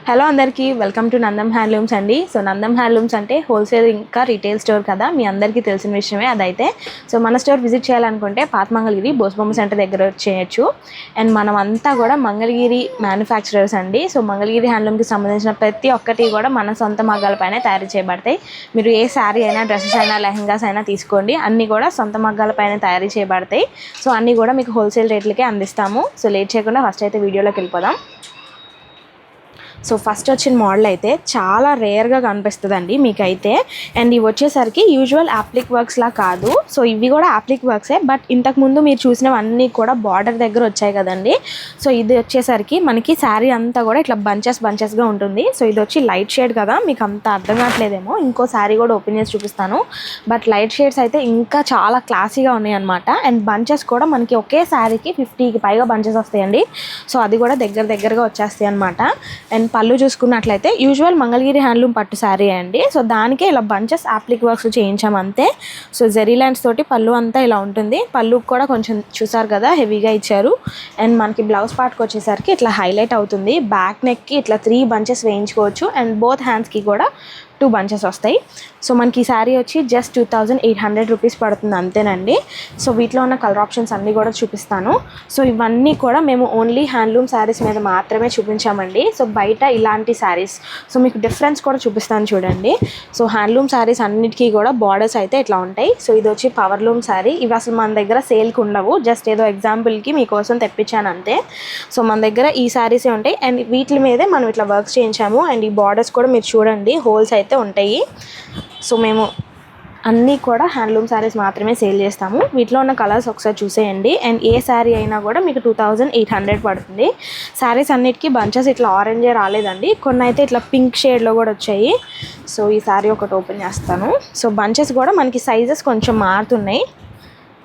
Hello అందరికీ welcome to Nandam handlooms అండి. So Nandam handlooms అంటే హోల్సేల్ ఇంకా రీటైల్ స్టోర్ కదా, మీ అందరికీ తెలిసిన విషయమే అదైతే. సో మన స్టోర్ విజిట్ చేయాలనుకుంటే పాత మంగళగిరి బోస్బొమ్మ సెంటర్ దగ్గర చేయొచ్చు. అండ్ మనం అంతా కూడా మంగళగిరి మ్యానుఫ్యాక్చరర్స్ అండి. సో మంగళగిరి హ్యాండ్లూమ్కి సంబంధించిన ప్రతి ఒక్కటి కూడా మన సొంత మగ్గాలపైనే తయారు చేయబడతాయి. మీరు ఏ శారీ అయినా, డ్రెస్సెస్ అయినా, లెహంగాస్ అయినా తీసుకోండి, అన్నీ కూడా సొంత మగ్గాలపైన తయారు చేయబడతాయి. సో అన్నీ కూడా మీకు హోల్సేల్ రేట్లకే అందిస్తాము. సో లేట్ చేయకుండా ఫస్ట్ అయితే వీడియోలోకి వెళ్ళిపోదాం. సో ఫస్ట్ వచ్చిన మోడల్ అయితే చాలా రేర్గా కనిపిస్తుందండి మీకైతే. అండ్ ఇవి వచ్చేసరికి యూజువల్ యాప్లిక్ వర్క్స్లా కాదు. సో ఇవి కూడా యాప్లిక్ వర్క్సే, బట్ ఇంతకుముందు మీరు చూసినవన్నీ కూడా బార్డర్ దగ్గర వచ్చాయి కదండి. సో ఇది వచ్చేసరికి మనకి శారీ అంతా కూడా ఇట్లా బంచెస్గా ఉంటుంది. సో ఇది వచ్చి లైట్ షేడ్ కదా, మీకు అంత అర్థం కావట్లేదేమో. ఇంకో శారీ కూడా ఓపెన్ చేసి చూపిస్తాను. బట్ లైట్ షేడ్స్ అయితే ఇంకా చాలా క్లాసీగా ఉన్నాయి అనమాట. అండ్ బంచెస్ కూడా మనకి ఒకే శారీకి 50కి పైగా బంచెస్ వస్తాయండి. సో అది కూడా దగ్గరగా వచ్చేస్తాయి అనమాట. అండ్ పళ్ళు చూసుకున్నట్లయితే యూజువల్ మంగళగిరి హ్యాండ్లూమ్ పట్టు శారీ అండి. సో దానికే ఇలా బంచెస్ యాప్లిక్ వర్క్స్ చేయించాం అంతే. సో జెరీ లైన్స్ తోటి పళ్ళు అంతా ఇలా ఉంటుంది. పళ్ళు కూడా కొంచెం చూసారు కదా, హెవీగా ఇచ్చారు. అండ్ మనకి బ్లౌజ్ పార్ట్కి వచ్చేసరికి ఇట్లా హైలైట్ అవుతుంది. బ్యాక్ నెక్కి ఇట్లా 3 బంచెస్ వేయించుకోవచ్చు. అండ్ బోత్ హ్యాండ్స్కి కూడా 2 బంచెస్ వస్తాయి. సో మనకి ఈ శారీ వచ్చి జస్ట్ 2800 రూపీస్ పడుతుంది అంతేనండి. సో వీటిలో ఉన్న కలర్ ఆప్షన్స్ అన్నీ కూడా చూపిస్తాను. సో ఇవన్నీ కూడా మేము ఓన్లీ హ్యాండ్లూమ్ శారీస్ మీద మాత్రమే చూపించామండి. సో బయట ఇలాంటి శారీస్, సో మీకు డిఫరెన్స్ కూడా చూపిస్తాను చూడండి. సో హ్యాండ్లూమ్ శారీస్ అన్నిటికీ కూడా బార్డర్స్ అయితే ఇట్లా ఉంటాయి. సో ఇది వచ్చి పవర్లూమ్ శారీ. ఇవి అసలు మన దగ్గర సేల్కి ఉండవు, జస్ట్ ఏదో ఎగ్జాంపుల్కి మీకోసం తెప్పించాను అంతే. సో మన దగ్గర ఈ శారీసే ఉంటాయి. అండ్ వీటి మీదే మనం ఇట్లా వర్క్స్ చేయించాము. అండ్ ఈ బార్డర్స్ కూడా మీరు చూడండి, హోల్స్ అయితే ఉంటాయి. సో మేము అన్నీ కూడా హ్యాండ్లూమ్ శారీస్ మాత్రమే సేల్ చేస్తాము. వీటిలో ఉన్న కలర్స్ ఒకసారి చూసేయండి. అండ్ ఏ శారీ అయినా కూడా మీకు 2800 పడుతుంది. శారీస్ అన్నిటికీ బంచెస్ ఇట్లా ఆరెంజే రాలేదండి, కొన్ని అయితే ఇట్లా పింక్ షేడ్లో కూడా వచ్చాయి. సో ఈ శారీ ఒకటి ఓపెన్ చేస్తాను. సో బంచెస్ కూడా మనకి సైజెస్ కొంచెం మారుతున్నాయి.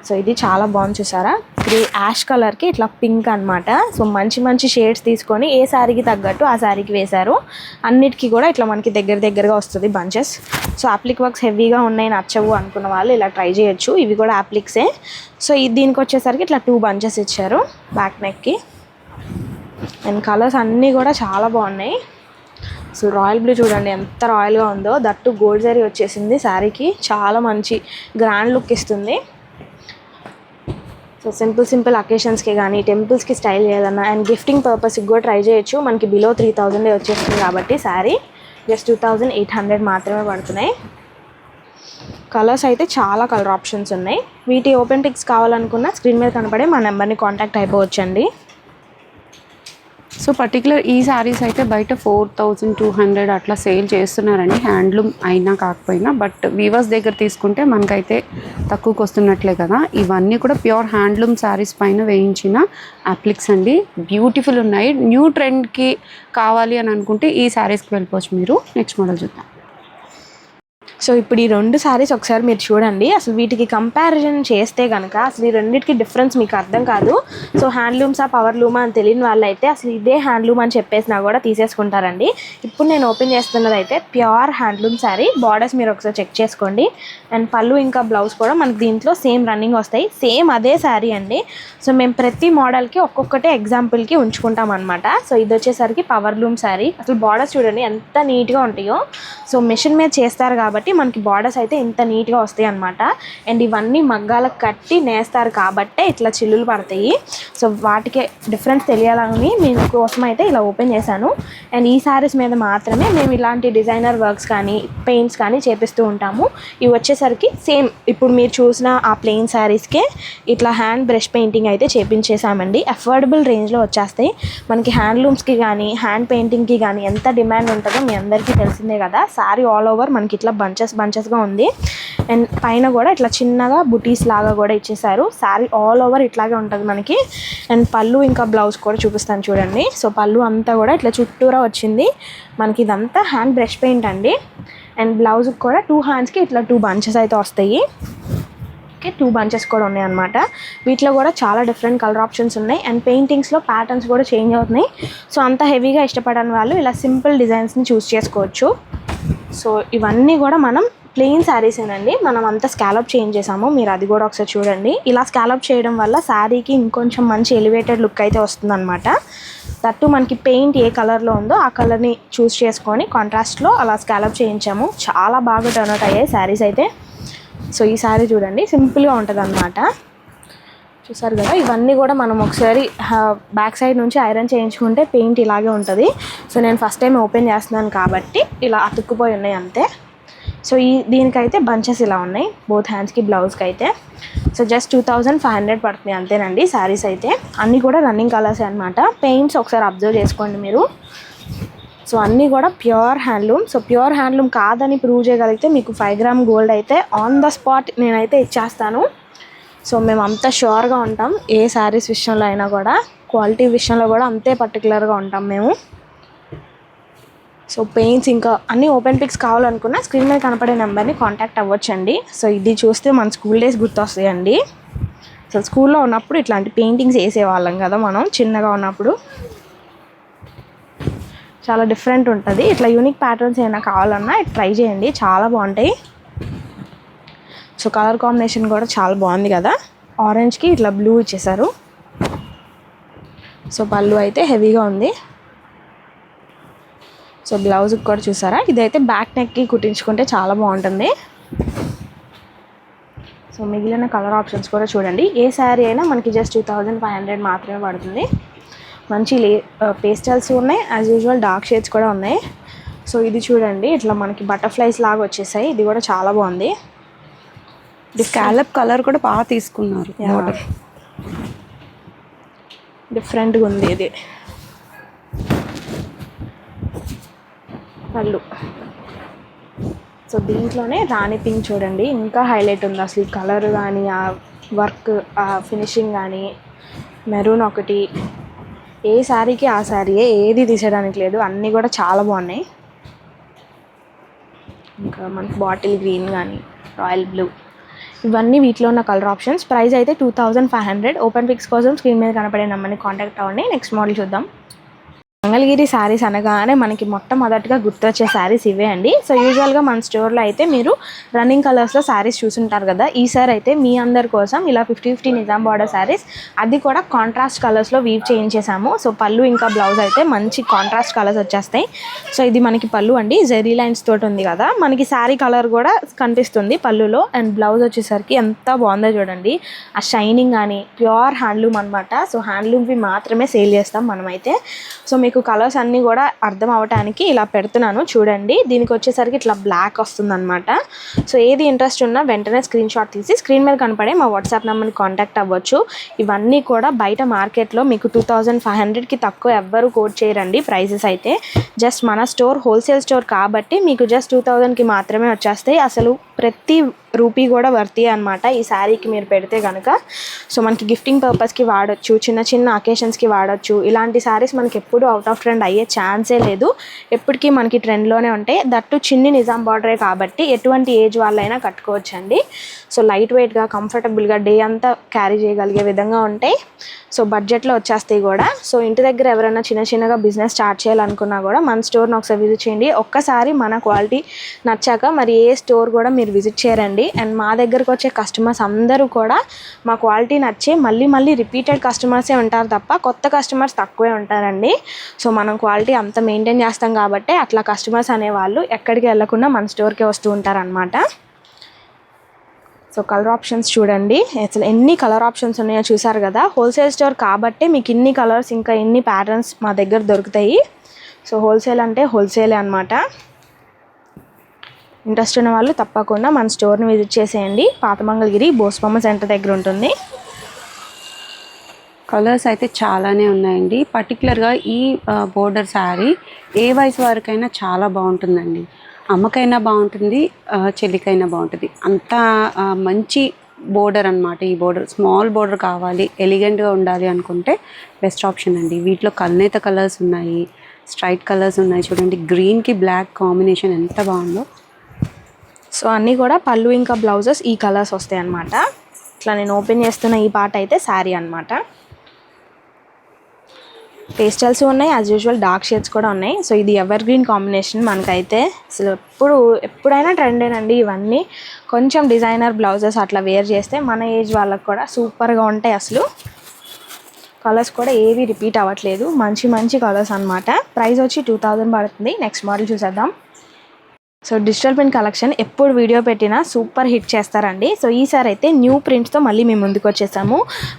సో ఇది చాలా బాగుంది చూసారా, యాష్ కలర్కి ఇట్లా పింక్ అనమాట. సో మంచి షేడ్స్ తీసుకొని ఏ శారీకి తగ్గట్టు ఆ శారీకి వేశారు. అన్నిటికీ కూడా ఇట్లా మనకి దగ్గరగా వస్తుంది బంచెస్. సో యాప్లిక్ వర్క్స్ హెవీగా ఉన్నాయి, నచ్చవు అనుకున్న వాళ్ళు ఇలా ట్రై చేయొచ్చు. ఇవి కూడా యాప్లిక్సే. సో దీనికి వచ్చేసరికి ఇట్లా 2 బంచెస్ ఇచ్చారు బ్యాక్ నెక్కి. అండ్ కలర్స్ అన్నీ కూడా చాలా బాగున్నాయి. సో రాయల్ బ్లూ చూడండి ఎంత రాయల్గా ఉందో, దట్టు గోల్డ్ జరీ వచ్చేసింది శారీకి. చాలా మంచి గ్రాండ్ లుక్ ఇస్తుంది. సో సింపుల్ అకేషన్స్కి కానీ, టెంపుల్స్కి స్టైల్ చేయాలన్నా, అండ్ గిఫ్టింగ్ పర్పస్కి కూడా ట్రై చేయొచ్చు. మనకి బిలో 3000 వచ్చేస్తుంది కాబట్టి శారీ జస్ట్ 2800 మాత్రమే పడుతున్నాయి. కలర్స్ అయితే చాలా కలర్ ఆప్షన్స్ ఉన్నాయి. వీటి ఓపెన్ పిక్స్ కావాలనుకున్న స్క్రీన్ మీద కనపడే మా నెంబర్ని కాంటాక్ట్ అయిపోవచ్చండి. సో పర్టికులర్ ఈ శారీస్ అయితే బయట 4200 అట్లా సేల్ చేస్తున్నారండి, హ్యాండ్లూమ్ అయినా కాకపోయినా. బట్ వీవర్స్ దగ్గర తీసుకుంటే మనకైతే తక్కువకి వస్తున్నట్లే కదా. ఇవన్నీ కూడా ప్యూర్ హ్యాండ్లూమ్ శారీస్ పైన వేయించిన అప్లిక్స్ అండి. బ్యూటిఫుల్ ఉన్నాయి. న్యూ ట్రెండ్కి కావాలి అని అనుకుంటే ఈ శారీస్కి వెళ్ళిపోవచ్చు మీరు. నెక్స్ట్ మోడల్ చూద్దాం. సో ఇప్పుడు ఈ 2 శారీస్ ఒకసారి మీరు చూడండి. అసలు వీటికి కంపారిజన్ చేస్తే కనుక అసలు ఈ రెండింటికి డిఫరెన్స్ మీకు అర్థం కాదు. సో హ్యాండ్లూమ్సా పవర్లూమా అని తెలియని వాళ్ళు అయితే అసలు ఇదే హ్యాండ్లూమ్ అని చెప్పేసినా కూడా తీసేసుకుంటారండి. ఇప్పుడు నేను ఓపెన్ చేస్తున్నది అయితే ప్యూర్ హ్యాండ్లూమ్ శారీ. బార్డర్స్ మీరు ఒకసారి చెక్ చేసుకోండి. అండ్ పళ్ళు ఇంకా బ్లౌజ్ కూడా మనకి దీంట్లో సేమ్ రన్నింగ్ వస్తాయి. సేమ్ అదే శారీ అండి. సో మేము ప్రతి మోడల్కి ఒక్కొక్కటే ఎగ్జాంపుల్కి ఉంచుకుంటాం అనమాట. సో ఇది వచ్చేసరికి పవర్లూమ్ శారీ. అసలు బార్డర్స్ చూడండి ఎంత నీట్గా ఉంటాయో. సో మిషన్ మీద చేస్తారు కాబట్టి మనకి బార్డర్స్ అయితే ఇంత నీట్గా వస్తాయి అనమాట. అండ్ ఇవన్నీ మగ్గాలకు కట్టి నేస్తారు కాబట్టే ఇట్లా చిల్లులు పడతాయి. సో వాటికి డిఫరెన్స్ తెలియాలని మీకోసం అయితే ఇలా ఓపెన్ చేశాను. అండ్ ఈ శారీస్ మీద మాత్రమే మేము ఇలాంటి డిజైనర్ వర్క్స్ కానీ, పెయింట్స్ కానీ చేపిస్తూ ఉంటాము. ఇవి వచ్చేసరికి సేమ్ ఇప్పుడు మీరు చూసిన ఆ ప్లెయిన్ శారీస్కే ఇట్లా హ్యాండ్ బ్రష్ పెయింటింగ్ అయితే చేపించేసామండి. అఫోర్డబుల్ రేంజ్లో వచ్చేస్తాయి. మనకి హ్యాండ్లూమ్స్కి కానీ, హ్యాండ్ పెయింటింగ్కి కానీ ఎంత డిమాండ్ ఉంటుందో మీ అందరికీ తెలిసిందే కదా. శారీ ఆల్ ఓవర్ మనకి ఇట్లా బంచెస్గా ఉంది. అండ్ పైన కూడా ఇట్లా చిన్నగా బుటీస్ లాగా కూడా ఇచ్చేసారు. శారీ ఆల్ ఓవర్ ఇట్లాగే ఉంటుంది మనకి. అండ్ పళ్ళు ఇంకా బ్లౌజ్ కూడా చూపిస్తాను చూడండి. సో పళ్ళు అంతా కూడా ఇట్లా చుట్టూరా వచ్చింది. మనకి ఇదంతా హ్యాండ్ బ్రష్ పెయింట్ అండి. అండ్ బ్లౌజ్కి కూడా 2 హ్యాండ్స్కి ఇట్లా 2 బంచెస్ అయితే వస్తాయి. ఓకే, 2 బంచెస్ కూడా ఉన్నాయి అనమాట. వీటిలో కూడా చాలా డిఫరెంట్ కలర్ ఆప్షన్స్ ఉన్నాయి. అండ్ పెయింటింగ్స్లో ప్యాటర్న్స్ కూడా చేంజ్ అవుతున్నాయి. సో అంత హెవీగా ఇష్టపడని వాళ్ళు ఇలా సింపుల్ డిజైన్స్ని చూస్ చేసుకోవచ్చు. సో ఇవన్నీ కూడా మనం ప్లెయిన్ శారీసేనండి. మనం అంతా స్కాలప్ చేంజ్ చేసాము, మీరు అది కూడా ఒకసారి చూడండి. ఇలా స్కాలప్ చేయడం వల్ల శారీకి ఇంకొంచెం మంచి ఎలివేటెడ్ లుక్ అయితే వస్తుందన్నమాట. దట్టు మనకి పెయింట్ ఏ కలర్లో ఉందో ఆ కలర్ని చూస్ చేసుకొని కాంట్రాస్ట్లో అలా స్కాలప్ చేయించాము. చాలా బాగా టర్న్ అవుట్ అయ్యాయి శారీస్ అయితే. సో ఈ శారీ చూడండి, సింపుల్గా ఉంటుంది అన్నమాట. చూసారు కదా, ఇవన్నీ కూడా మనం ఒకసారి బ్యాక్ సైడ్ నుంచి ఐరన్ చేయించుకుంటే పెయింట్ ఇలాగే ఉంటుంది. సో నేను ఫస్ట్ టైం ఓపెన్ చేస్తున్నాను కాబట్టి ఇలా అతుక్కుపోయి ఉన్నాయి అంతే. సో దీనికైతే బంచెస్ ఇలా ఉన్నాయి బోత్ హ్యాండ్స్కి, బ్లౌజ్కి అయితే. సో జస్ట్ 2500 పడుతుంది అంతేనండి శారీస్ అయితే. అన్నీ కూడా రన్నింగ్ కలర్స్ అనమాట. పెయింట్స్ ఒకసారి అబ్జర్వ్ చేసుకోండి మీరు. సో అన్నీ కూడా pure handloom. So pure handloom కాదని ప్రూవ్ చేయగలిగితే మీకు 5 గ్రామ్ గోల్డ్ అయితే ఆన్ ద స్పాట్ నేనైతే ఇచ్చేస్తాను. సో మేము అంత ష్యూర్గా ఉంటాం ఏ శారీస్ విషయంలో అయినా కూడా, క్వాలిటీ విషయంలో కూడా అంతే పర్టికులర్గా ఉంటాం మేము. సో పెయింట్స్ ఇంకా అన్ని ఓపెన్ పిక్స్ కావాలనుకున్నా స్క్రీన్ మీద కనపడే నెంబర్ని కాంటాక్ట్ అవ్వచ్చండి. సో ఇది చూస్తే మన స్కూల్ డేస్ గుర్తొస్తాయండి. సో స్కూల్లో ఉన్నప్పుడు ఇట్లాంటి పెయింటింగ్స్ వేసేవాళ్ళం కదా మనం చిన్నగా ఉన్నప్పుడు. చాలా డిఫరెంట్ ఉంటుంది. ఇట్లా యూనిక్ ప్యాటర్న్స్ ఏమైనా కావాలన్నా ట్రై చేయండి, చాలా బాగుంటాయి. సో కలర్ కాంబినేషన్ కూడా చాలా బాగుంది కదా, ఆరెంజ్కి ఇట్లా బ్లూ ఇచ్చేసారు. సో పళ్ళు అయితే హెవీగా ఉంది. సో బ్లౌజ్కి కూడా చూసారా, ఇదైతే బ్యాక్ నెక్కి కుట్టించుకుంటే చాలా బాగుంటుంది. సో మిగిలిన కలర్ ఆప్షన్స్ కూడా చూడండి. ఏ శారీ అయినా మనకి జస్ట్ 2500 మాత్రమే పడుతుంది. మంచి పేస్టల్స్ ఉన్నాయి, యాజ్ యూజువల్ డార్క్ షేడ్స్ కూడా ఉన్నాయి. సో ఇది చూడండి, ఇట్లా మనకి బటర్ఫ్లైస్ లాగా వచ్చేసాయి. ఇది కూడా చాలా బాగుంది. స్కాలప్ కలర్ కూడా బాగా తీసుకున్నారు, డిఫరెంట్గా ఉంది ఇది. పళ్ళు సో దీంట్లోనే రాణి పింక్ చూడండి, ఇంకా హైలైట్ ఉంది అసలు. ఈ కలర్ కానీ, ఆ వర్క్, ఆ ఫినిషింగ్ కానీ. మెరూన్ ఒకటి, ఏ శారీకి ఆ శారీయే, ఏది తీసేయడానికి లేదు, అన్నీ కూడా చాలా బాగున్నాయి. ఇంకా మనకి బాటిల్ గ్రీన్ కానీ, రాయల్ బ్లూ, ఇవన్నీ వీటిలో ఉన్న కలర్ ఆప్షన్స్. ప్రైస్ అయితే 2500. ఓపెన్ పిక్స్ కోసం స్క్రీన్ మీద కనపడే నెంబర్ని కాంటాక్ట్ అవ్వండి. నెక్స్ట్ మోడల్ చూద్దాం. మంగళగిరి శారీస్ అనగానే మనకి మొట్టమొదటిగా గుర్తొచ్చే శారీస్ ఇవే అండి. సో యూజువల్గా మన స్టోర్లో అయితే మీరు రన్నింగ్ కలర్స్లో శారీస్ చూసుంటారు కదా. ఈసారి అయితే మీ అందరి కోసం ఇలా 50-50 నిజాం బార్డర్ శారీస్, అది కూడా కాంట్రాస్ట్ కలర్స్లో వీవ్ చేయించేసాము. సో పళ్ళు ఇంకా బ్లౌజ్ అయితే మంచి కాంట్రాస్ట్ కలర్స్ వచ్చేస్తాయి. సో ఇది మనకి పళ్ళు అండి, జెరీ లైన్స్ తోటి ఉంది కదా, మనకి శారీ కలర్ కూడా కనిపిస్తుంది పళ్ళులో. అండ్ బ్లౌజ్ వచ్చేసరికి ఎంత బాగుందో చూడండి, ఆ షైనింగ్ కానీ. ప్యూర్ హ్యాండ్లూమ్ అనమాట. సో హ్యాండ్లూమ్వి మాత్రమే సేల్ చేస్తాం మనమైతే. సో మీకు కలర్స్ అన్నీ కూడా అర్థం అవ్వటానికి ఇలా పెడుతున్నాను చూడండి. దీనికి వచ్చేసరికి ఇట్లా బ్లాక్ వస్తుందన్నమాట. సో ఏది ఇంట్రెస్ట్ ఉన్నా వెంటనే స్క్రీన్ షాట్ తీసి స్క్రీన్ మీద కనపడే మా వాట్సాప్ నెంబర్ని కాంటాక్ట్ అవ్వచ్చు. ఇవన్నీ కూడా బయట మార్కెట్లో మీకు 2500కి తక్కువ ఎవ్వరు కోట్ చేయరండి ప్రైజెస్ అయితే. జస్ట్ మన స్టోర్ హోల్సేల్ స్టోర్ కాబట్టి మీకు జస్ట్ 2000కి మాత్రమే వచ్చేస్తాయి. అసలు ప్రతి రూపీ కూడా వర్తీ అనమాట ఈ శారీకి మీరు పెడితే కనుక. సో మనకి గిఫ్టింగ్ పర్పస్కి వాడచ్చు, చిన్న చిన్న అకేషన్స్కి వాడచ్చు. ఇలాంటి శారీస్ మనకి ఎప్పుడు అవుట్ ఆఫ్ ట్రెండ్ అయ్యే ఛాన్సే లేదు, ఎప్పటికీ మనకి ట్రెండ్లోనే ఉంటాయి. దట్టు చిన్ని నిజాం బార్డరే కాబట్టి ఎటువంటి ఏజ్ వాళ్ళైనా కట్టుకోవచ్చండి. సో లైట్ వెయిట్గా, కంఫర్టబుల్గా డే అంతా క్యారీ చేయగలిగే విధంగా ఉంటాయి. సో బడ్జెట్లో వచ్చేస్తాయి కూడా. సో ఇంటి దగ్గర ఎవరైనా చిన్న చిన్నగా బిజినెస్ స్టార్ట్ చేయాలనుకున్నా కూడా మన స్టోర్ని ఒకసారి విజిట్ చేయండి. ఒక్కసారి మన క్వాలిటీ నచ్చాక మరి ఏ స్టోర్ కూడా మీరు విజిట్ చేయరండి. అండ్ మా దగ్గరకు వచ్చే కస్టమర్స్ అందరూ కూడా మా క్వాలిటీ నచ్చి మళ్ళీ రిపీటెడ్ కస్టమర్సే ఉంటారు తప్ప కొత్త కస్టమర్స్ తక్కువే ఉంటారండి. సో మనం క్వాలిటీ అంత మెయింటైన్ చేస్తాం కాబట్టి అట్లా కస్టమర్స్ అనేవాళ్ళు ఎక్కడికి వెళ్ళకుండా మన స్టోర్కే వస్తూ ఉంటారనమాట. సో కలర్ ఆప్షన్స్ చూడండి, అసలు ఎన్ని కలర్ ఆప్షన్స్ ఉన్నాయో చూసారు కదా. హోల్సేల్ స్టోర్ కాబట్టి మీకు ఇన్ని కలర్స్ ఇంకా ఇన్ని ప్యాటర్న్స్ మా దగ్గర దొరుకుతాయి. సో హోల్సేల్ అంటే హోల్సేలే అనమాట. ఇంట్రెస్ట్ ఉన్న వాళ్ళు తప్పకుండా మన స్టోర్ని విజిట్ చేసేయండి. పాత మంగళగిరి బోస్బొమ్మ సెంటర్ దగ్గర ఉంటుంది. కలర్స్ అయితే చాలానే ఉన్నాయండి. పర్టికులర్గా ఈ బోర్డర్ శారీ ఏ వయసు వారికైనా చాలా బాగుంటుందండి. అమ్మకైనా బాగుంటుంది, చెల్లికైనా బాగుంటుంది. అంత మంచి బోర్డర్ అనమాట. ఈ బోర్డర్ స్మాల్ బోర్డర్ కావాలి, ఎలిగెంట్గా ఉండాలి అనుకుంటే బెస్ట్ ఆప్షన్ అండి. వీటిలో కల్నేత కలర్స్ ఉన్నాయి, స్ట్రైట్ కలర్స్ ఉన్నాయి. చూడండి, గ్రీన్కి బ్లాక్ కాంబినేషన్ ఎంత బాగుందో. సో అన్నీ కూడా పళ్ళు ఇంకా బ్లౌజెస్ ఈ కలర్స్ వస్తాయి అన్నమాట. ఇట్లా నేను ఓపెన్ చేస్తున్న ఈ పార్ట్ అయితే శారీ అనమాట. పేస్టల్స్ ఉన్నాయి, యాజ్ యూజువల్ డార్క్ షేడ్స్ కూడా ఉన్నాయి. సో ఇది ఎవర్ గ్రీన్ కాంబినేషన్ మనకైతే అసలు ఎప్పుడైనా ట్రెండేనండి. ఇవన్నీ కొంచెం డిజైనర్ బ్లౌజెస్ అట్లా వేర్ చేస్తే మన ఏజ్ వాళ్ళకి కూడా సూపర్గా ఉంటాయి. అసలు కలర్స్ కూడా ఏవి రిపీట్ అవ్వట్లేదు, మంచి మంచి కలర్స్ అనమాట. ప్రైస్ వచ్చి 2000 పడుతుంది. నెక్స్ట్ మోడల్ చూసేద్దాం. సో డిజిటల్ ప్రింట్ కలెక్షన్ ఎప్పుడు వీడియో పెట్టినా సూపర్ హిట్ చేస్తారండి. సో ఈసారి అయితే న్యూ ప్రింట్స్తో మళ్ళీ మేము ముందుకు వచ్చేసాము.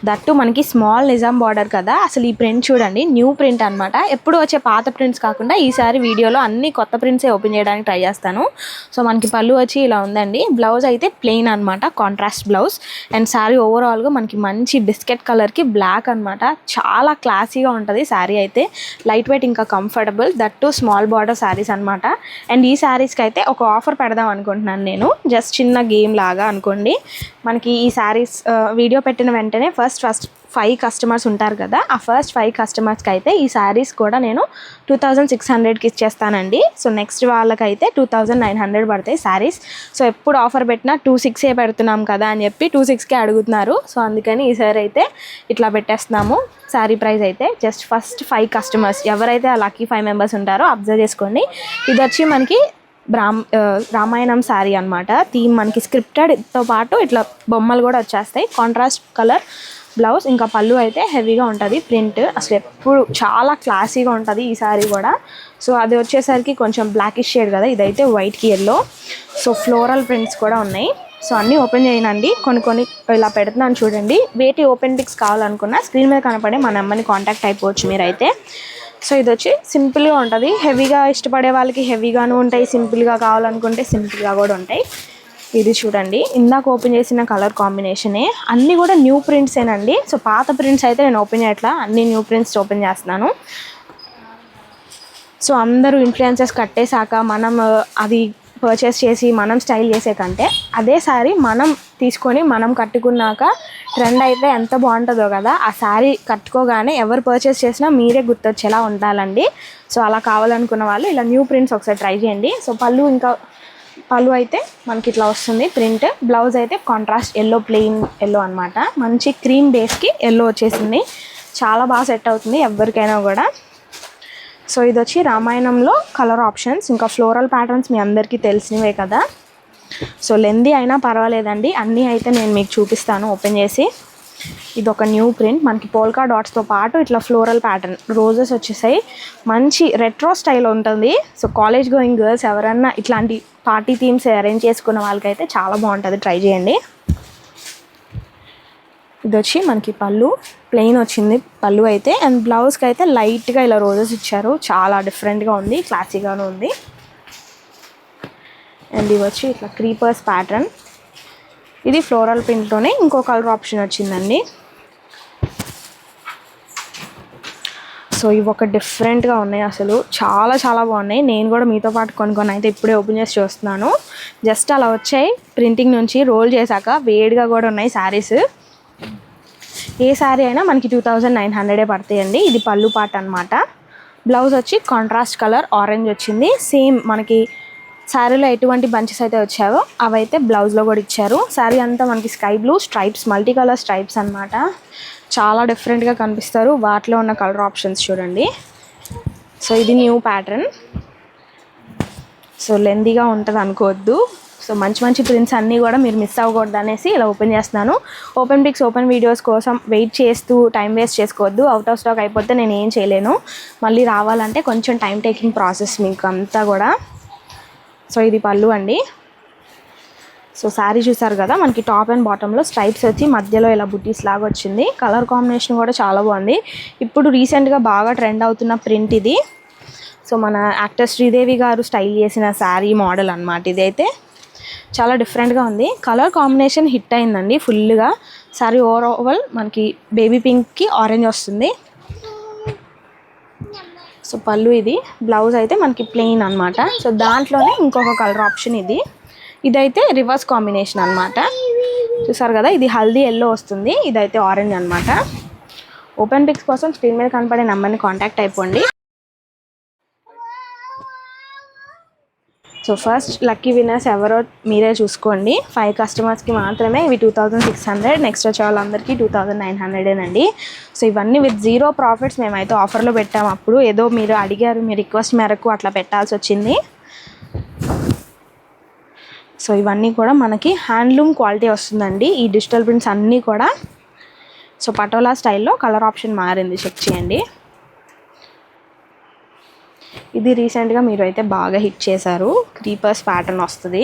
దట్టు మనకి స్మాల్ నిజాం బార్డర్ కదా, అసలు ఈ ప్రింట్ చూడండి, న్యూ ప్రింట్ అనమాట. ఎప్పుడు వచ్చే పాత ప్రింట్స్ కాకుండా ఈసారి వీడియోలో అన్ని కొత్త ప్రింట్సే ఓపెన్ చేయడానికి ట్రై చేస్తాను. సో మనకి పళ్ళు వచ్చి ఇలా ఉందండి. బ్లౌజ్ అయితే ప్లెయిన్ అనమాట, కాంట్రాస్ట్ బ్లౌజ్. అండ్ శారీ ఓవరాల్గా మనకి మంచి బిస్కెట్ కలర్కి బ్లాక్ అనమాట. చాలా క్లాసీగా ఉంటుంది శారీ అయితే, లైట్ వెయిట్ ఇంకా comfortable. That small border saris అనమాట. అండ్ ఈ శారీస్కి అయితే ఒక ఆఫర్ పెడదాం అనుకుంటున్నాను నేను, జస్ట్ చిన్న గేమ్ లాగా అనుకోండి. మనకి ఈ శారీస్ వీడియో పెట్టిన వెంటనే ఫస్ట్ 5 కస్టమర్స్ ఉంటారు కదా, ఆ ఫస్ట్ 5 కస్టమర్స్కి అయితే ఈ శారీస్ కూడా నేను 2600కి ఇచ్చేస్తానండి. సో నెక్స్ట్ వాళ్ళకైతే 2900 పడతాయి శారీస్. సో ఎప్పుడు ఆఫర్ పెట్టినా 26 పెడుతున్నాం కదా అని చెప్పి 26కే అడుగుతున్నారు. సో అందుకని ఈసారి అయితే ఇట్లా పెట్టేస్తున్నాము. శారీ ప్రైస్ అయితే జస్ట్ ఫస్ట్ 5 కస్టమర్స్ ఎవరైతే ఆ లక్కీ 5 మెంబర్స్ ఉంటారో అబ్జర్వ్ చేసుకోండి. ఇది వచ్చి మనకి రామాయణం శారీ అనమాట. థీమ్ మనకి స్క్రిప్టెడ్తో పాటు ఇట్లా బొమ్మలు కూడా వచ్చేస్తాయి. కాంట్రాస్ట్ కలర్ బ్లౌజ్, ఇంకా పళ్ళు అయితే హెవీగా ఉంటుంది. ప్రింట్ అసలు ఎప్పుడు చాలా క్లాసీగా ఉంటుంది ఈ శారీ కూడా. సో అది వచ్చేసరికి కొంచెం బ్లాకిష్ షేడ్ కదా, ఇదైతే వైట్కి ఎల్లో. సో ఫ్లోరల్ ప్రింట్స్ కూడా ఉన్నాయి. సో అన్నీ ఓపెన్ చేయనండి, కొన్ని ఇలా పెడుతున్నాను చూడండి. వేటి ఓపెన్ పిక్స్ కావాలనుకున్నా స్క్రీన్ మీద కనపడే మా నెంబర్ని కాంటాక్ట్ అయిపోవచ్చు మీరైతే. సో ఇది వచ్చి సింపుల్గా ఉంటుంది. హెవీగా ఇష్టపడే వాళ్ళకి హెవీగాను ఉంటాయి, సింపుల్గా కావాలనుకుంటే సింపుల్గా కూడా ఉంటాయి. ఇది చూడండి, ఇందాక ఓపెన్ చేసిన కలర్ కాంబినేషనే. అన్నీ కూడా న్యూ ప్రింట్సేనండి. సో పాత ప్రింట్స్ అయితే నేను ఓపెన్ చేయట్లా, అన్ని న్యూ ప్రింట్స్ ఓపెన్ చేస్తున్నాను. సో అందరూ ఇన్ఫ్లుయెన్సర్స్ కట్టేశాక మనం అది పర్చేస్ చేసి మనం స్టైల్ చేసే కంటే అదే శారీ మనం తీసుకొని మనం కట్టుకున్నాక ట్రెండ్ అయితే ఎంత బాగుంటుందో కదా, ఆ శారీ కట్టుకోగానే ఎవరు పర్చేస్ చేసినా మీరే గుర్తొచ్చేలా ఉండాలండి. సో అలా కావాలనుకున్న వాళ్ళు ఇలా న్యూ ప్రింట్స్ ఒకసారి ట్రై చేయండి. సో పళ్ళు అయితే మనకి ఇట్లా వస్తుంది ప్రింట్. బ్లౌజ్ అయితే కాంట్రాస్ట్ ఎల్లో, ప్లెయిన్ ఎల్లో అనమాట. మంచి క్రీమ్ బేస్కి ఎల్లో వచ్చేసింది, చాలా బాగా సెట్ అవుతుంది ఎవరికైనా కూడా. సో ఇది వచ్చి రామాయణంలో కలర్ ఆప్షన్స్, ఇంకా ఫ్లోరల్ ప్యాటర్న్స్ మీ అందరికీ తెలిసినవే కదా. సో లెందీ అయినా పర్వాలేదండి, అన్నీ అయితే నేను మీకు చూపిస్తాను ఓపెన్ చేసి. ఇది ఒక న్యూ ప్రింట్, మనకి పోల్కా డాట్స్తో పాటు ఇట్లా ఫ్లోరల్ ప్యాటర్న్ రోజెస్ వచ్చేసాయి. మంచి రెట్రో స్టైల్ ఉంటుంది. సో కాలేజ్ గోయింగ్ గర్ల్స్ ఎవరన్నా ఇట్లాంటి పార్టీ థీమ్స్ అరేంజ్ చేసుకున్న వాళ్ళకైతే చాలా బాగుంటుంది, ట్రై చేయండి. ఇది వచ్చి మనకి పళ్ళు ప్లెయిన్ వచ్చింది పళ్ళు అయితే. అండ్ బ్లౌజ్కి అయితే లైట్గా ఇలా రోజెస్ ఇచ్చారు, చాలా డిఫరెంట్గా ఉంది, క్లాసీగాను ఉంది. అండ్ ఇవి వచ్చి ఇట్లా క్రీపర్స్ ప్యాటర్న్. ఇది ఫ్లోరల్ ప్రింట్లోనే ఇంకో కలర్ ఆప్షన్ వచ్చిందండి. సో ఇవి ఒక డిఫరెంట్గా ఉన్నాయి, అసలు చాలా చాలా బాగున్నాయి. నేను కూడా మీతో పాటు కొన్ని అయితే ఇప్పుడే ఓపెన్ చేసి చూస్తున్నాను. జస్ట్ అలా వచ్చాయి ప్రింటింగ్ నుంచి, రోల్ చేశాక వేడిగా కూడా ఉన్నాయి శారీస్. ఏ శారీ అయినా మనకి 2900 పడతాయండి. ఇది పళ్ళు పార్ట్ అనమాట. బ్లౌజ్ వచ్చి కాంట్రాస్ట్ కలర్ ఆరెంజ్ వచ్చింది. సేమ్ మనకి శారీలో ఎటువంటి బంచెస్ అయితే వచ్చావో అవైతే బ్లౌజ్లో కూడా ఇచ్చారు. శారీ అంతా మనకి sky blue stripes, multi colour stripes అనమాట. చాలా డిఫరెంట్గా కనిపిస్తారు. వాటిలో ఉన్న కలర్ ఆప్షన్స్ చూడండి. సో ఇది న్యూ ప్యాటర్న్. సో లెందీగా ఉంటుంది అనుకోవద్దు. సో మంచి మంచి ప్రింట్స్ అన్నీ కూడా మీరు మిస్ అవ్వకూడదు అనేసి ఇలా ఓపెన్ చేస్తున్నాను. ఓపెన్ పిక్స్, ఓపెన్ వీడియోస్ కోసం వెయిట్ చేస్తూ టైం వేస్ట్ చేసుకోవద్దు. అవుట్ ఆఫ్ స్టాక్ అయిపోతే నేను ఏం చేయలేను, మళ్ళీ రావాలంటే కొంచెం టైం టేకింగ్ ప్రాసెస్ మీకు అంతా కూడా. సో ఇది పళ్ళు అండి. సో శారీ చూసారు కదా, మనకి టాప్ అండ్ బాటంలో స్ట్రైప్స్ వచ్చి మధ్యలో ఇలా బుటీస్ లాగా వచ్చింది. కలర్ కాంబినేషన్ కూడా చాలా బాగుంది. ఇప్పుడు రీసెంట్గా బాగా ట్రెండ్ అవుతున్న ప్రింట్ ఇది. సో మన యాక్టర్ శ్రీదేవి గారు స్టైల్ చేసిన శారీ మోడల్ అనమాట ఇదైతే. చాలా డిఫరెంట్గా ఉంది. కలర్ కాంబినేషన్ హిట్ అయిందండి ఫుల్గా. శారీ ఓవరాల్ మనకి బేబీ పింక్కి ఆరెంజ్ వస్తుంది. సో పళ్ళు ఇది. బ్లౌజ్ అయితే మనకి ప్లెయిన్ అనమాట. సో దాంట్లోనే ఇంకొక కలర్ ఆప్షన్ ఇది. ఇదైతే రివర్స్ కాంబినేషన్ అనమాట. చూసారు కదా, ఇది హల్దీ ఎల్లో వస్తుంది, ఇదైతే ఆరెంజ్ అనమాట. ఓపెన్ పిక్స్ కోసం స్క్రీన్ మీద కనపడే నెంబర్ని కాంటాక్ట్ అయిపోండి. సో ఫస్ట్ లక్కీ విన్నర్స్ ఎవరో మీరే చూసుకోండి. 5 కస్టమర్స్కి మాత్రమే ఇవి 2600. నెక్స్ట్ వచ్చే వాళ్ళందరికీ 2900 అండి. సో ఇవన్నీ విత్ 0 ప్రాఫిట్స్ మేమైతే ఆఫర్లో పెట్టాము. అప్పుడు ఏదో మీరు అడిగారు, మీ రిక్వెస్ట్ మేరకు అట్లా పెట్టాల్సి వచ్చింది. సో ఇవన్నీ కూడా మనకి హ్యాండ్లూమ్ క్వాలిటీ వస్తుందండి. ఈ డిజిటల్ ప్రింట్స్ అన్నీ కూడా సో పటోలా స్టైల్లో కలర్ ఆప్షన్ మారింది, చెక్ చేయండి. ఇది రీసెంట్గా మీరు అయితే బాగా హిట్ చేశారు. క్రీపర్స్ ప్యాటర్న్ వస్తుంది.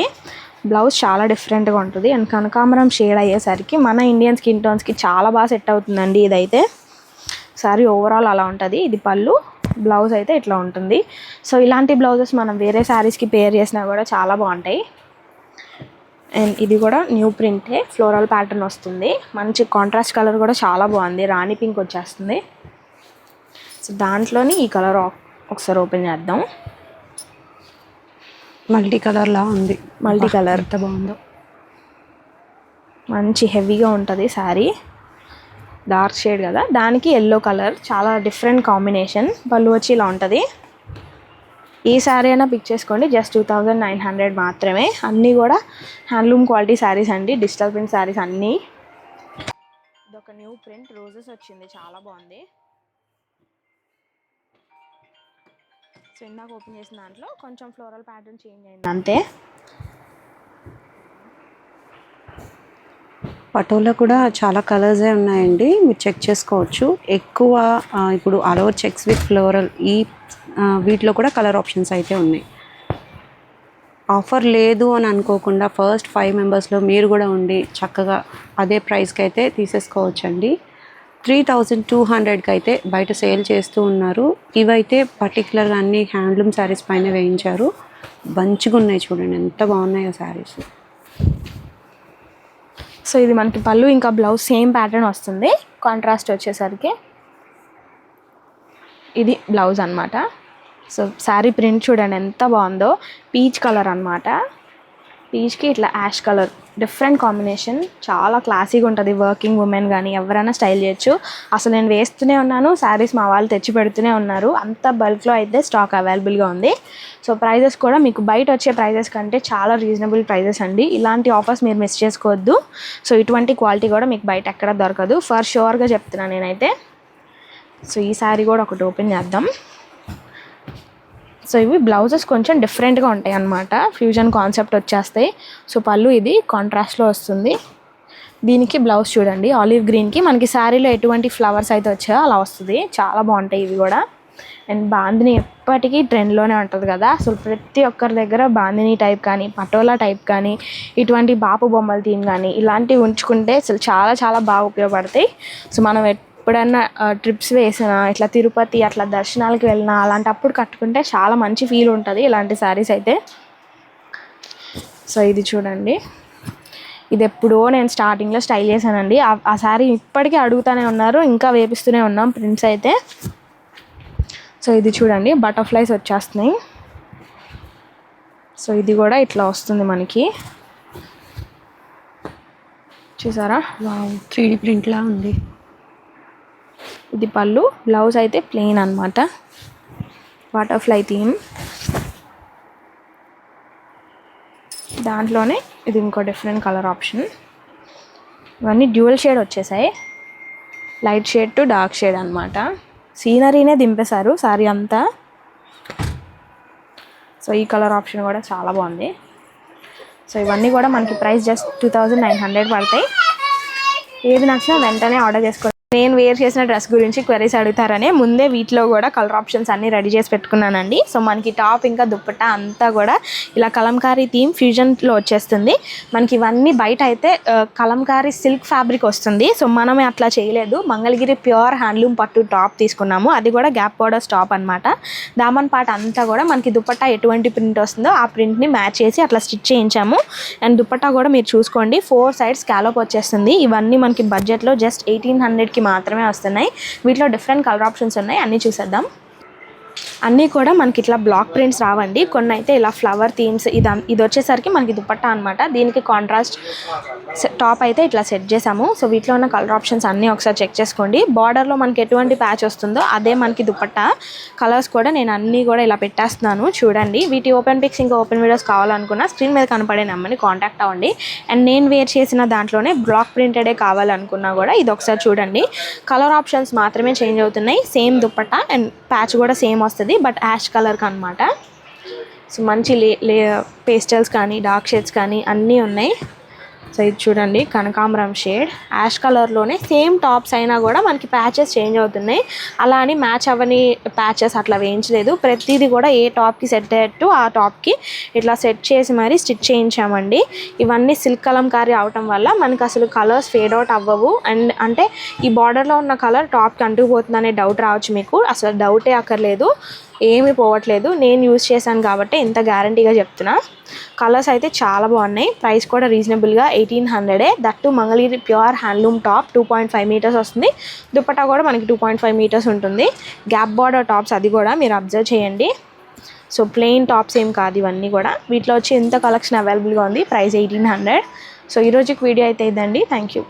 బ్లౌజ్ చాలా డిఫరెంట్గా ఉంటుంది అండ్ కనకాంబరం షేడ్ అయ్యేసరికి మన ఇండియన్ స్కిన్ టోన్స్కి చాలా బాగా సెట్ అవుతుందండి. ఇదైతే సారీ ఓవరాల్ అలా ఉంటుంది. ఇది పళ్ళు, బ్లౌజ్ అయితే ఇట్లా ఉంటుంది. సో ఇలాంటి బ్లౌజెస్ మనం వేరే శారీస్కి పేర్ చేసినా కూడా చాలా బాగుంటాయి. అండ్ ఇది కూడా న్యూ ప్రింటే, ఫ్లోరల్ ప్యాటర్న్ వస్తుంది. మంచి కాంట్రాస్ట్ కలర్ కూడా చాలా బాగుంది, రాణి పింక్ వచ్చేస్తుంది. సో దాంట్లోని ఈ కలర్ ఒకసారి ఓపెన్ చేద్దాం. మల్టీ కలర్లా ఉంది. మల్టీ కలర్ ఎంత బాగుందో, మంచి హెవీగా ఉంటుంది శారీ. డార్క్ షేడ్ కదా, దానికి ఎల్లో కలర్, చాలా డిఫరెంట్ కాంబినేషన్. పళ్ళు వచ్చి ఇలా ఉంటుంది. ఈ శారీ అయినా పిక్ చేసుకోండి, జస్ట్ 2900 మాత్రమే. అన్నీ కూడా హ్యాండ్లూమ్ క్వాలిటీ శారీస్ అండి, డిజిటల్ ప్రింట్ శారీస్ అన్నీ. ఇదొక న్యూ ప్రింట్, రోజెస్ వచ్చింది, చాలా బాగుంది. సో ఇందాక ఓపెన్ చేసిన దాంట్లో కొంచెం ఫ్లోరల్ ప్యాటర్న్ చేంజ్ అయింది అంతే. పటోలా కూడా చాలా కలర్సే ఉన్నాయండి, మీరు చెక్ చేసుకోవచ్చు. ఎక్కువ ఇప్పుడు all over checks with floral ఈ వీటిలో కూడా కలర్ ఆప్షన్స్ అయితే ఉన్నాయి. ఆఫర్ లేదు అని అనుకోకుండా ఫస్ట్ 5 మెంబర్స్లో మీరు కూడా ఉండి చక్కగా అదే ప్రైస్కి అయితే తీసేసుకోవచ్చండి. 3200కి అయితే బయట సేల్ చేస్తూ ఉన్నారు. ఇవైతే పర్టికులర్గా అన్ని హ్యాండ్లూమ్ శారీస్ పైన వేయించారు. మంచిగా ఉన్నాయి, చూడండి ఎంత బాగున్నాయో శారీస్. సో ఇది మనకి పళ్ళు ఇంకా బ్లౌజ్ సేమ్ ప్యాటర్న్ వస్తుంది. కాంట్రాస్ట్ వచ్చేసరికి ఇది బ్లౌజ్ అనమాట. సో శారీ ప్రింట్ చూడండి ఎంత బాగుందో, పీచ్ కలర్ అనమాట. పీచ్కి ఇట్లా యాష్ కలర్, డిఫరెంట్ కాంబినేషన్, చాలా క్లాసీగా ఉంటుంది. వర్కింగ్ ఉమెన్ కానీ ఎవరైనా స్టైల్ చేయొచ్చు. అసలు నేను వేస్తూనే ఉన్నాను, శారీస్ మా వాళ్ళు తెచ్చి పెడుతూనే ఉన్నారు. అంత బల్క్లో అయితే స్టాక్ అవైలబుల్గా ఉంది. సో ప్రైజెస్ కూడా మీకు బయట వచ్చే ప్రైజెస్ కంటే చాలా రీజనబుల్ ప్రైజెస్ అండి. ఇలాంటి ఆఫర్స్ మీరు మిస్ చేసుకోవద్దు. సో ఇటువంటి క్వాలిటీ కూడా మీకు బయట ఎక్కడ దొరకదు, ఫర్ షూర్గా చెప్తున్నాను నేనైతే. సో ఈ శారీ కూడా ఒకటి ఓపెన్ చేద్దాం. సో ఇవి బ్లౌజెస్ కొంచెం డిఫరెంట్గా ఉంటాయి అన్నమాట, ఫ్యూజన్ కాన్సెప్ట్ వచ్చేస్తాయి. సో పళ్ళు ఇది కాంట్రాస్ట్లో వస్తుంది. దీనికి బ్లౌజ్ చూడండి, ఆలివ్ గ్రీన్కి మనకి శారీలో ఎటువంటి ఫ్లవర్స్ అయితే వచ్చాయో అలా వస్తుంది. చాలా బాగుంటాయి ఇవి కూడా. అండ్ బాందిని ఎప్పటికీ ట్రెండ్లోనే ఉంటుంది కదా. అసలు ప్రతి ఒక్కరి దగ్గర బాందిని టైప్ కానీ, పటోలా టైప్ కానీ, ఇటువంటి బాపు బొమ్మల థీమ్ కానీ ఇలాంటివి ఉంచుకుంటే అసలు చాలా చాలా బాగా ఉపయోగపడతాయి. సో మనం ఎప్పుడన్నా ట్రిప్స్ వేసినా, ఇట్లా తిరుపతి అట్లా దర్శనాలకు వెళ్ళినా అలాంటప్పుడు కట్టుకుంటే చాలా మంచి ఫీల్ ఉంటుంది ఇలాంటి శారీస్ అయితే. సో ఇది చూడండి, ఇది ఎప్పుడో నేను స్టార్టింగ్లో స్టైల్ చేశానండి. ఆ శారీ ఇప్పటికీ అడుగుతూనే ఉన్నారు, ఇంకా వేపిస్తూనే ఉన్నాం ప్రింట్స్ అయితే. సో ఇది చూడండి, బటర్ఫ్లైస్ వచ్చేస్తున్నాయి. సో ఇది కూడా ఇట్లా వస్తుంది మనకి, చూసారా? 3D ప్రింట్లా ఉంది. ఇది పళ్ళు, బ్లౌజ్ అయితే ప్లెయిన్ అనమాట, బటర్ఫ్లై థీమ్. దాంట్లోనే ఇది ఇంకో డిఫరెంట్ కలర్ ఆప్షన్. ఇవన్నీ డ్యూయల్ షేడ్ వచ్చేసాయి, light shade to dark shade అనమాట. సీనరీనే దింపేశారు సారీ అంతా. సో ఈ కలర్ ఆప్షన్ కూడా చాలా బాగుంది. సో ఇవన్నీ కూడా మనకి ప్రైస్ జస్ట్ 2900 పడతాయి. ఏది నచ్చినా వెంటనే ఆర్డర్ చేసుకోండి. నేను వేర్ చేసిన డ్రెస్ గురించి క్వెరీస్ అడుగుతారనే ముందే వీటిలో కూడా కలర్ ఆప్షన్స్ అన్నీ రెడీ చేసి పెట్టుకున్నానండి. సో మనకి టాప్ ఇంకా దుప్పట్టా అంతా కూడా ఇలా కలంకారీ థీమ్ ఫ్యూజన్లో వచ్చేస్తుంది. మనకి ఇవన్నీ బయట అయితే కలంకారీ సిల్క్ ఫ్యాబ్రిక్ వస్తుంది. సో మనమే అట్లా చేయలేదు, మంగళగిరి ప్యూర్ హ్యాండ్లూమ్ పట్టు టాప్ తీసుకున్నాము. అది కూడా గ్యాప్ బోర్డర్స్ టాప్ అనమాట. దామన్ పార్ట్ అంతా కూడా మనకి దుప్పట్టా ఎటువంటి ప్రింట్ వస్తుందో ఆ ప్రింట్ని మ్యాచ్ చేసి అట్లా స్టిచ్ చేయించాము. అండ్ దుప్పట్టా కూడా మీరు చూసుకోండి, 4 sides స్కాలప్ వచ్చేస్తుంది. ఇవన్నీ మనకి బడ్జెట్లో జస్ట్ 1800కి మాత్రమే వస్తున్నాయి. వీటిలో డిఫరెంట్ కలర్ ఆప్షన్స్ ఉన్నాయి, అన్నీ చూసేద్దాం. అన్నీ కూడా మనకి ఇట్లా బ్లాక్ ప్రింట్స్ రావండి, కొన్ని అయితే ఇలా ఫ్లవర్ థీమ్స్. ఇది వచ్చేసరికి మనకి దుపట్టా అనమాట. దీనికి కాంట్రాస్ట్ టాప్ అయితే ఇట్లా సెట్ చేసాము. సో వీటిలో ఉన్న కలర్ ఆప్షన్స్ అన్నీ ఒకసారి చెక్ చేసుకోండి. బార్డర్లో మనకి ఎటువంటి ప్యాచ్ వస్తుందో అదే మనకి దుపట్టా. కలర్స్ కూడా నేను అన్నీ కూడా ఇలా పెట్టేస్తున్నాను చూడండి. వీటి ఓపెన్ పిక్స్ ఇంకా ఓపెన్ వీడియోస్ కావాలనుకున్నా స్క్రీన్ మీద కనపడే నెంబర్ని కాంటాక్ట్ అవ్వండి. అండ్ నేను వేర్ చేసిన దాంట్లోనే బ్లాక్ ప్రింటెడే కావాలనుకున్నా కూడా ఇది ఒకసారి చూడండి. కలర్ ఆప్షన్స్ మాత్రమే చేంజ్ అవుతున్నాయి, సేమ్ దుపట్టా అండ్ ప్యాచ్ కూడా సేమ్ వస్తుంది, బట్ యాష్ కలర్కి అనమాట. సో మంచి పేస్టల్స్ కానీ డార్క్ షేడ్స్ కానీ అన్నీ ఉన్నాయి. సో ఇది చూడండి కనకాంబరం షేడ్, యాష్ కలర్లోనే సేమ్ టాప్స్ అయినా కూడా మనకి ప్యాచెస్ చేంజ్ అవుతున్నాయి. అలా అని మ్యాచ్ అవ్వని ప్యాచెస్ అట్లా వేయించలేదు. ప్రతిదీ కూడా ఏ టాప్కి సెట్ అయ్యేట్టు ఆ టాప్కి ఇట్లా సెట్ చేసి మరి స్టిచ్ చేయించామండి. ఇవన్నీ సిల్క్ కలంకారీ అవటం వల్ల మనకి అసలు కలర్స్ ఫేడ్ అవుట్ అవ్వవు. అండ్ అంటే ఈ బార్డర్లో ఉన్న కలర్ టాప్కి అంటుకుపోతుంది అనే డౌట్ రావచ్చు మీకు. అసలు డౌటే అక్కర్లేదు, ఏమీ పోవట్లేదు. నేను యూజ్ చేశాను కాబట్టి ఇంత గ్యారంటీగా చెప్తున్నా. కలర్స్ అయితే చాలా బాగున్నాయి. ప్రైస్ కూడా రీజనబుల్గా 1800. That Mangalagiri pure handloom top 2.5 metres వస్తుంది. దుపట్టా కూడా మనకి 2.5 మీటర్స్ ఉంటుంది. గ్యాప్ బార్డర్ టాప్స్, అది కూడా మీరు అబ్జర్వ్ చేయండి. సో ప్లెయిన్ టాప్స్ ఏం కాదు ఇవన్నీ కూడా. వీటిలో వచ్చి ఎంత కలెక్షన్ అవైలబుల్గా ఉంది. ప్రైస్ 1800. సో ఈరోజుకి వీడియో అయితే ఇదండి. Thank you.